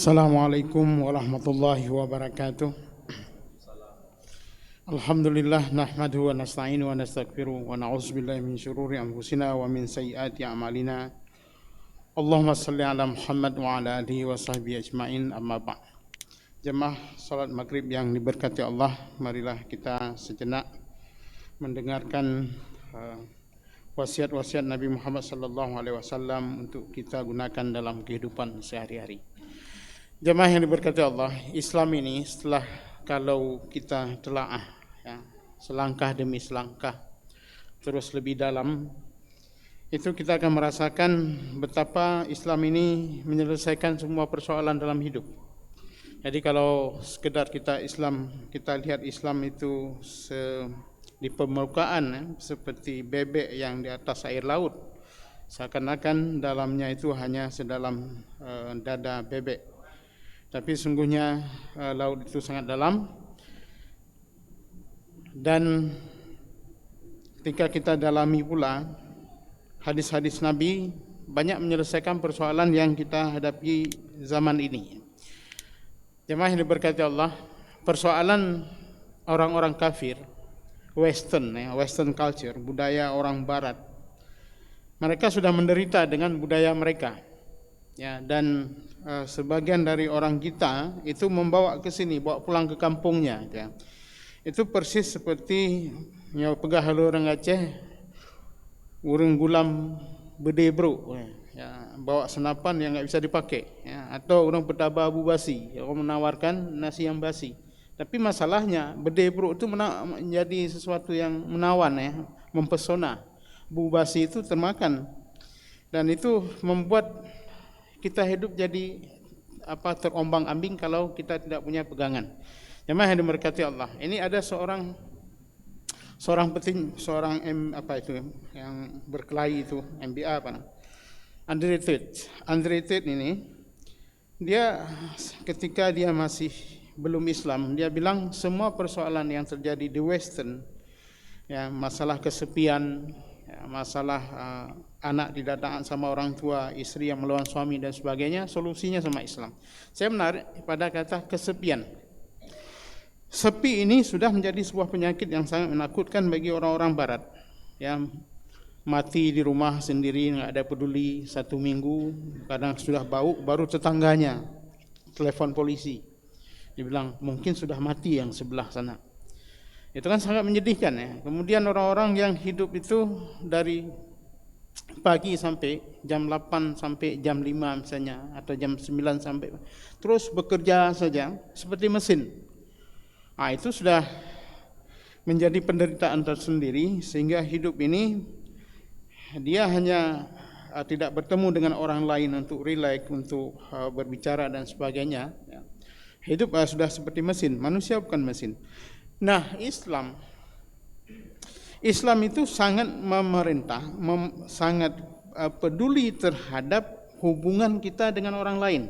Assalamualaikum warahmatullahi wabarakatuh. Alhamdulillah nahmaduhu wa nasta'inu wa nastaghfiruh wa na'udzubillahi min syururi anfusina wa min sayyiati a'malina. Allahumma shalli ala Muhammad wa ala alihi wa sahbihi ajmain, amma ba'd. Jemaah salat maghrib yang diberkati Allah, marilah kita sejenak mendengarkan wasiat-wasiat Nabi Muhammad sallallahu alaihi wasallam untuk kita gunakan dalam kehidupan sehari-hari. Jemaah yang diberkati Allah, Islam ini setelah kalau kita telaah ya, selangkah demi selangkah terus lebih dalam, itu kita akan merasakan betapa Islam ini menyelesaikan semua persoalan dalam hidup. Jadi kalau sekedar kita lihat Islam itu di permukaan ya, seperti bebek yang di atas air laut, seakan-akan dalamnya itu hanya sedalam dada bebek. Tapi sungguhnya laut itu sangat dalam, dan ketika kita dalami pula hadis-hadis Nabi banyak menyelesaikan persoalan yang kita hadapi zaman ini. Jemaah yang diberkati Allah, persoalan orang-orang kafir, Western culture, budaya orang Barat, mereka sudah menderita dengan budaya mereka. Ya, dan sebagian dari orang kita itu membawa ke sini, bawa pulang ke kampungnya ya. Itu persis seperti nyawa pegah halu orang Aceh urang gulam bede bro ya, bawa senapan yang enggak bisa dipakai ya, atau orang petaba abu basi yang menawarkan nasi yang basi. Tapi masalahnya bede bro itu menjadi sesuatu yang menawan ya, mempesona. Bu basi itu termakan, dan itu membuat kita hidup jadi terombang-ambing kalau kita tidak punya pegangan. Jemaah yang diberkati Allah, ini ada seorang yang berkelahi itu, MBA Andre Tate ini, dia ketika dia masih belum Islam, dia bilang semua persoalan yang terjadi di Western ya, masalah kesepian ya, masalah anak tidak taat sama orang tua, istri yang melawan suami dan sebagainya, solusinya sama Islam. Saya menarik pada kata kesepian. Sepi ini sudah menjadi sebuah penyakit yang sangat menakutkan bagi orang-orang Barat. Ya, mati di rumah sendiri, nggak ada peduli, 1 minggu, kadang sudah bau, baru tetangganya telepon polisi. Dibilang mungkin sudah mati yang sebelah sana. Itu kan sangat menyedihkan ya. Kemudian orang-orang yang hidup itu dari pagi sampai jam 8 sampai jam 5 misalnya, atau jam 9 sampai terus bekerja saja seperti mesin. Itu sudah menjadi penderitaan tersendiri, sehingga hidup ini dia hanya tidak bertemu dengan orang lain untuk relax, untuk berbicara dan sebagainya. Hidup sudah seperti mesin, manusia bukan mesin. Nah, Islam itu sangat memerintah, sangat peduli terhadap hubungan kita dengan orang lain,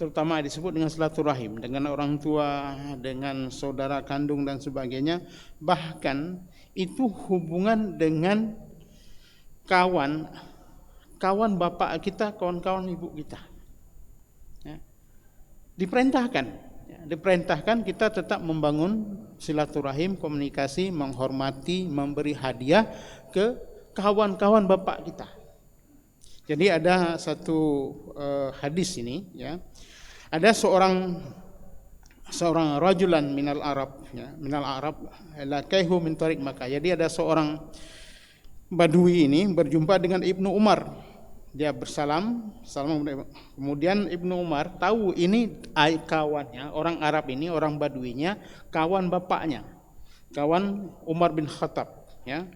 terutama disebut dengan silaturahim, dengan orang tua, dengan saudara kandung dan sebagainya. Bahkan itu hubungan dengan kawan bapak kita, kawan-kawan ibu kita ya. Diperintahkan kita tetap membangun silaturahim, komunikasi, menghormati, memberi hadiah ke kawan-kawan bapak kita. Jadi ada satu hadis ini ya. Ada seorang rajulan minal Arab ya, laqaihu min tariq Makkah. Jadi ada seorang Badui ini berjumpa dengan Ibnu Umar. Dia salam, kemudian Ibnu Umar tahu ini kawannya, orang Arab ini, orang Baduinya, kawan bapaknya, kawan Umar bin Khattab ya.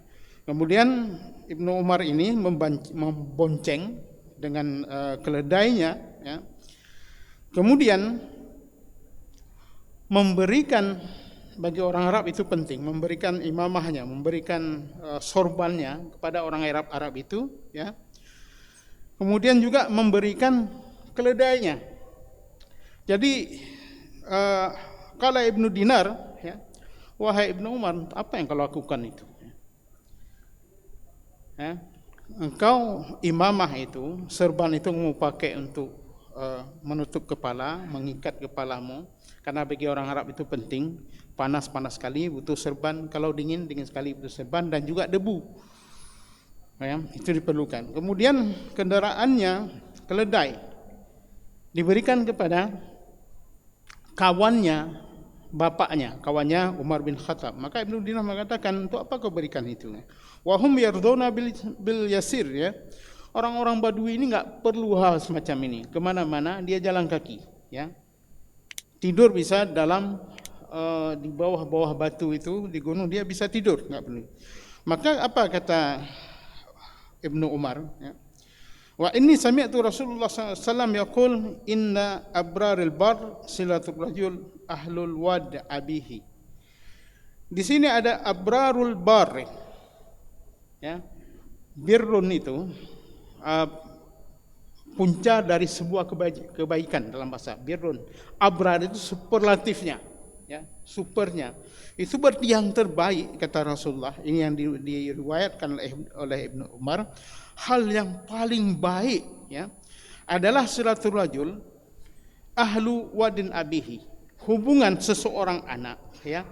Kemudian Ibnu Umar ini membonceng dengan keledainya ya. Kemudian memberikan, bagi orang Arab itu penting, memberikan imamahnya, memberikan sorbannya kepada orang Arab itu ya. Kemudian juga memberikan keledainya. Jadi kala Ibnu Dinar, ya, wahai Ibnu Umar, apa yang kau lakukan itu? Ya, engkau imamah itu, serban itu mau pakai untuk menutup kepala, mengikat kepalamu, karena bagi orang Arab itu penting, panas sekali butuh serban, kalau dingin sekali butuh serban, dan juga debu, ya, itu diperlukan. Kemudian kendaraannya keledai diberikan kepada kawannya, bapaknya, kawannya Umar bin Khattab. Maka Ibnu Dinar mengatakan, untuk apa kau berikan itu? Wahum yarduna bil yasir, ya. Orang-orang Badui ini enggak perlu hal semacam ini. Kemana-mana dia jalan kaki, ya. Tidur bisa dalam di bawah batu itu di gunung, dia bisa tidur, enggak perlu. Maka apa kata Ibnu Umar, ya? Wa inni sami'tu Rasulullah SAW yaqul inna abraril bar silatul rajul ahlul wad abihi. Di sini ada abrarul bar, ya. Birrun itu punca dari sebuah kebaikan dalam bahasa birrun. Abrar itu superlatifnya, ya, supernya. Itu berarti yang terbaik, kata Rasulullah. Ini yang diriwayatkan oleh Ibnu Umar. Hal yang paling baik, ya, adalah silatul rajul ahlu wadin abihi. Hubungan seseorang anak, ya,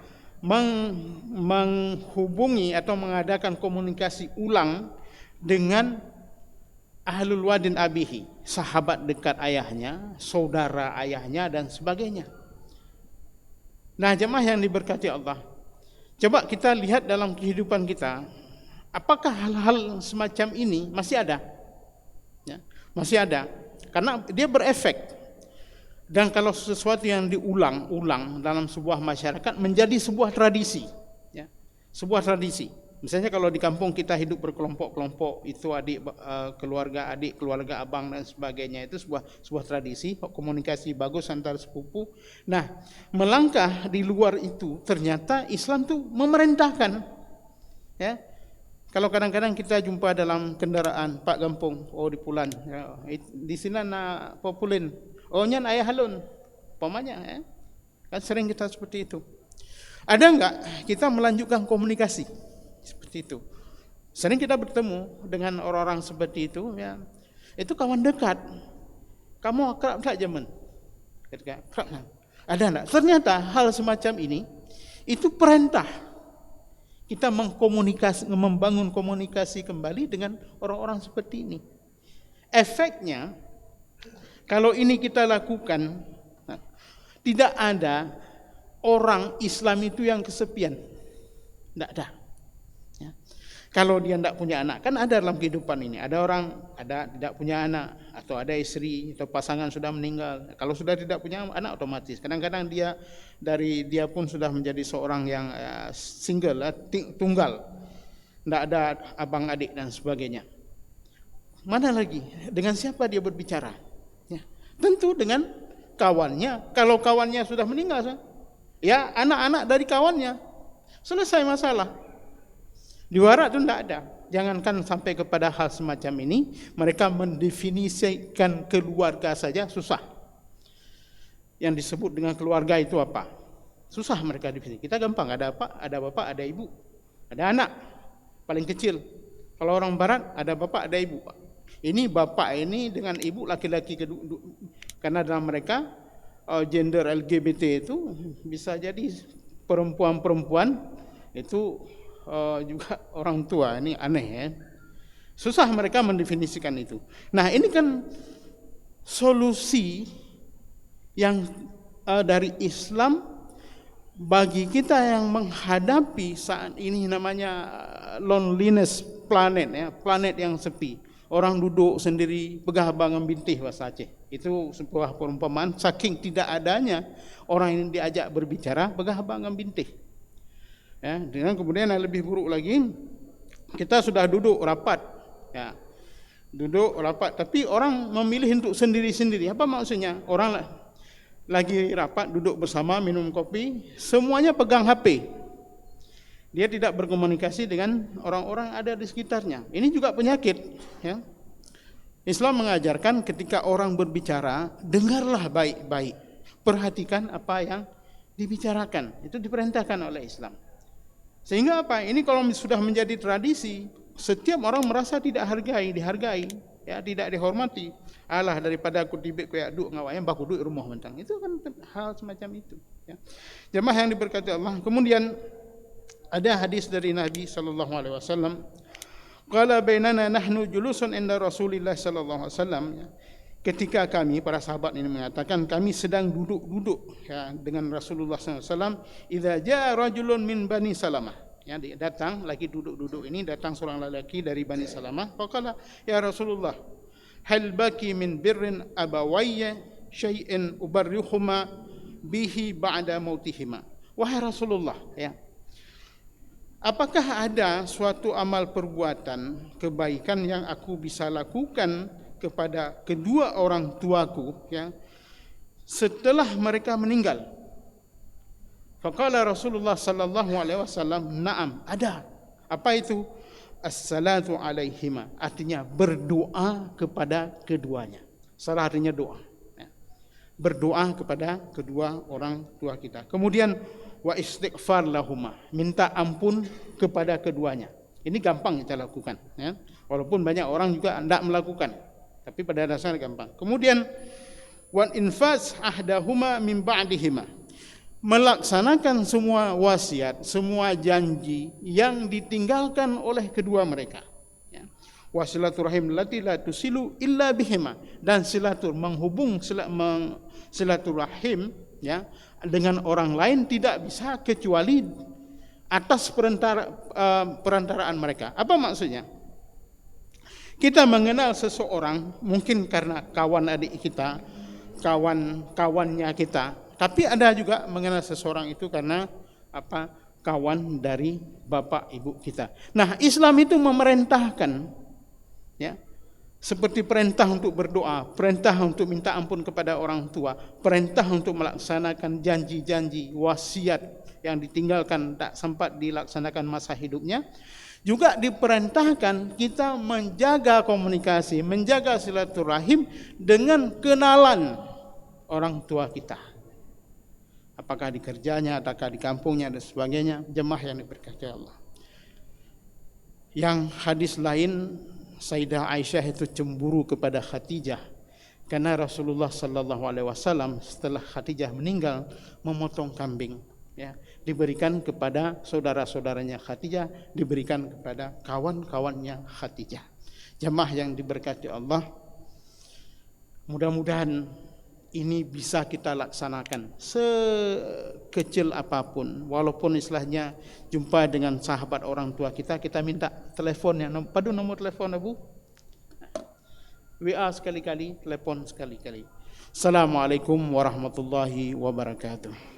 menghubungi atau mengadakan komunikasi ulang dengan ahlul wadin abihi, sahabat dekat ayahnya, saudara ayahnya, dan sebagainya. Nah, jemaah yang diberkati Allah, coba kita lihat dalam kehidupan kita, apakah hal-hal semacam ini masih ada? Ya, masih ada, karena dia berefek. Dan kalau sesuatu yang diulang-ulang dalam sebuah masyarakat menjadi sebuah tradisi, ya, sebuah tradisi. Misalnya kalau di kampung kita hidup berkelompok-kelompok, itu keluarga adik, keluarga abang dan sebagainya, itu sebuah tradisi, komunikasi bagus antar sepupu. Nah, melangkah di luar itu ternyata Islam tuh memerintahkan, ya. Kalau kadang-kadang kita jumpa dalam kendaraan, Pak Gampung, oh di Pulan, ya, di sini nak populin, oh nyan ayah halun, pamanya, ya. Kan sering kita seperti itu. Ada enggak kita melanjutkan komunikasi seperti itu? Sering kita bertemu dengan orang-orang seperti itu, ya. Itu kawan dekat. Kamu akrab tak zaman? Ketika akrab. Ada enggak? Ternyata hal semacam ini itu perintah kita membangun komunikasi kembali dengan orang-orang seperti ini. Efeknya, kalau ini kita lakukan, tidak ada orang Islam itu yang kesepian. Tidak ada. Ya. Kalau dia tidak punya anak, kan ada dalam kehidupan ini. Ada orang tidak punya anak, atau ada istri atau pasangan sudah meninggal. Kalau sudah tidak punya anak, otomatis. Kadang-kadang dia pun sudah menjadi seorang yang single, tunggal. Tidak ada abang adik dan sebagainya. Mana lagi? Dengan siapa dia berbicara? Ya. Tentu dengan kawannya. Kalau kawannya sudah meninggal, ya anak-anak dari kawannya. Selesai masalah. Di barat itu tidak ada. Jangankan sampai kepada hal semacam ini, mereka mendefinisikan keluarga saja susah. Yang disebut dengan keluarga itu apa? Susah mereka definisi. Kita gampang, ada apa? Ada bapak, ada ibu, ada anak paling kecil. Kalau orang barat ada bapak, ada ibu. Ini bapak ini dengan ibu laki-laki kedua, karena dalam mereka gender LGBT itu bisa jadi perempuan-perempuan itu juga orang tua. Ini aneh, ya. Susah mereka mendefinisikan itu. Nah, ini kan solusi yang dari Islam bagi kita yang menghadapi saat ini namanya loneliness planet, ya, planet yang sepi. Orang duduk sendiri, begah bangang bintih bahasa Aceh. Itu sebuah perumpamaan, saking tidak adanya orang yang diajak berbicara, begah bangang bintih. Ya, dengan kemudian yang lebih buruk lagi, kita sudah duduk rapat, ya, duduk rapat, tapi orang memilih untuk sendiri-sendiri. Apa maksudnya? Orang lagi rapat, duduk bersama, minum kopi, semuanya pegang HP. Dia tidak berkomunikasi dengan orang-orang ada di sekitarnya. Ini juga penyakit, ya. Islam mengajarkan ketika orang berbicara, dengarlah baik-baik. Perhatikan apa yang dibicarakan. Itu diperintahkan oleh Islam. Sehingga apa? Ini kalau sudah menjadi tradisi, setiap orang merasa tidak dihargai, ya, tidak dihormati. Alah, daripada aku tibik kayak duk ngawak yang baku duk rumah mentang. Itu kan hal semacam itu, ya. Jemaah yang diberkati Allah. Kemudian ada hadis dari Nabi sallallahu alaihi wasallam, qala bainana nahnu julusun inda Rasulillah sallallahu alaihi wasallam. Ketika kami, para sahabat ini mengatakan, kami sedang duduk-duduk, ya, dengan Rasulullah SAW. Idza jaa rajulun min Bani Salamah, ya, datang lagi duduk-duduk ini, datang seorang lelaki dari Bani Salamah. Faqala, ya Rasulullah, hal baki min birrin abawayya syai'in ubarrihuma bihi ba'da mautihima. Wahai Rasulullah, ya, apakah ada suatu amal perbuatan kebaikan yang aku bisa lakukan kepada kedua orang tuaku, ya, setelah mereka meninggal? Faqala Rasulullah sallallahu alaihi wasallam, na'am, ada. Apa itu? As-salatu alaihima, artinya berdoa kepada keduanya. Salah artinya doa, ya. Berdoa kepada kedua orang tua kita. Kemudian wa istighfar lahuma, minta ampun kepada keduanya. Ini gampang kita lakukan, ya. Walaupun banyak orang juga tidak melakukan, tapi pada dasarnya gampang. Kemudian wan infas ahdahuma min ba'dihima, melaksanakan semua wasiat, semua janji yang ditinggalkan oleh kedua mereka, ya. Wasilaturahim lati la tusilu illa bihima, dan silaturahim, ya, dengan orang lain tidak bisa kecuali atas perantaraan mereka. Apa maksudnya? Kita mengenal seseorang mungkin karena kawan adik kita, kawan-kawannya kita, tapi ada juga mengenal seseorang itu karena apa? Kawan dari bapak ibu kita. Nah, Islam itu memerintahkan, ya, seperti perintah untuk berdoa, perintah untuk minta ampun kepada orang tua, perintah untuk melaksanakan janji-janji, wasiat yang ditinggalkan tak sempat dilaksanakan masa hidupnya. Juga diperintahkan kita menjaga komunikasi, menjaga silaturahim dengan kenalan orang tua kita. Apakah di kerjanya, ataukah di kampungnya dan sebagainya. Jemaah yang diberkati Allah. Yang hadis lain, Sayyidah Aisyah itu cemburu kepada Khadijah karena Rasulullah sallallahu alaihi wasallam setelah Khadijah meninggal memotong kambing, ya, diberikan kepada saudara-saudaranya Khadijah, diberikan kepada kawan-kawannya Khadijah. Jemaah yang diberkati Allah, mudah-mudahan ini bisa kita laksanakan sekecil apapun. Walaupun istilahnya jumpa dengan sahabat orang tua kita, kita minta teleponnya, padu nomor telepon Abu, WA sekali-kali, telepon sekali-kali. Assalamualaikum warahmatullahi wabarakatuh.